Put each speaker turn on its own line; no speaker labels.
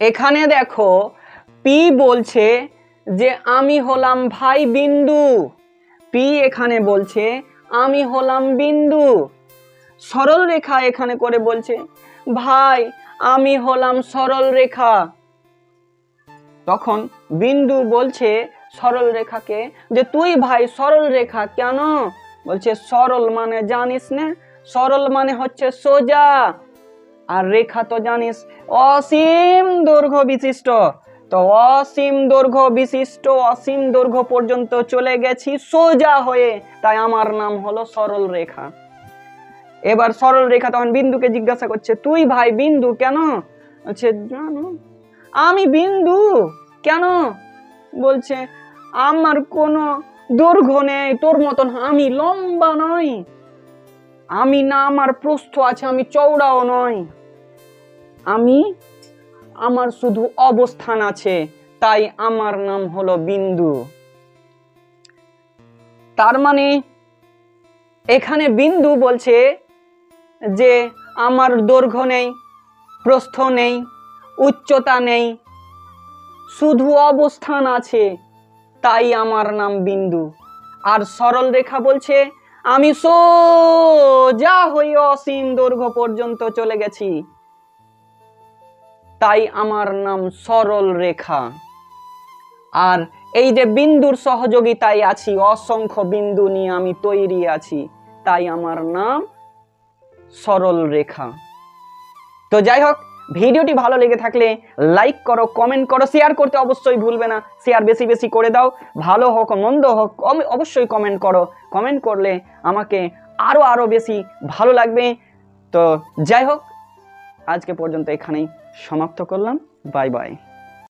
এখানে দেখো পি বলছে যে আমি হলাম ভাই বিন্দু। পি এখানে বলছে আমি হলাম বিন্দু। সরল রেখা এখানে করে বলছে ভাই আমি হলাম সরল রেখা। তখন বিন্দু বলছে সরল রেখাকে যে তুই ভাই সরল রেখা কেন? বলছে সরল মানে জানিস না, সরল মানে হচ্ছে সোজা, আর রেখা তো জানিস অসীম দৈর্ঘ্য বিশিষ্ট। তো অসীম দৈর্ঘ্য বিশিষ্ট, অসীম দৈর্ঘ্য পর্যন্ত চলে গেছি সোজা হয়ে, তাই আমার নাম হলো সরল রেখা। এবার সরল রেখা তখন বিন্দুকে জিজ্ঞাসা করছে তুই ভাই বিন্দু কেন? বলছে জানো আমি বিন্দু কেন? বলছে আমার কোনো দৈর্ঘ্য নেই তোর মতন, আমি লম্বা নই, আমি না আমার প্রস্থ আছে, আমি চওড়াও নই, আমার শুধু অবস্থান আছে, তাই আমার নাম হলো বিন্দু। তার মানে এখানে বিন্দু বলছে যে আমার দৈর্ঘ্য নেই, প্রস্থ নেই, উচ্চতা নেই, শুধু অবস্থান আছে, তাই আমার নাম বিন্দু। আর সরল রেখা বলছে আমি সোজা হয়ে অসীম দৈর্ঘ্য পর্যন্ত চলে গেছি, তাই আমার নাম সরল রেখা। আর এই যে বিন্দুর সহযোগিতায় আছি, অসংখ্য বিন্দু নিয়ে আমি তৈরি আছি, তাই আমার নাম সরল রেখা। তো যাই হোক, ভিডিওটি ভালো লেগে থাকলে লাইক করো, কমেন্ট করো, শেয়ার করতে অবশ্যই ভুলবে না। শেয়ার বেশি বেশি করে দাও, ভালো হোক মন্দ হোক অবশ্যই কমেন্ট করো। কমেন্ট করলে আমাকে আরো বেশি ভালো লাগবে। তো যাই হোক, আজকে পর্যন্ত এখানেই সমাপ্ত করলাম। Bye bye.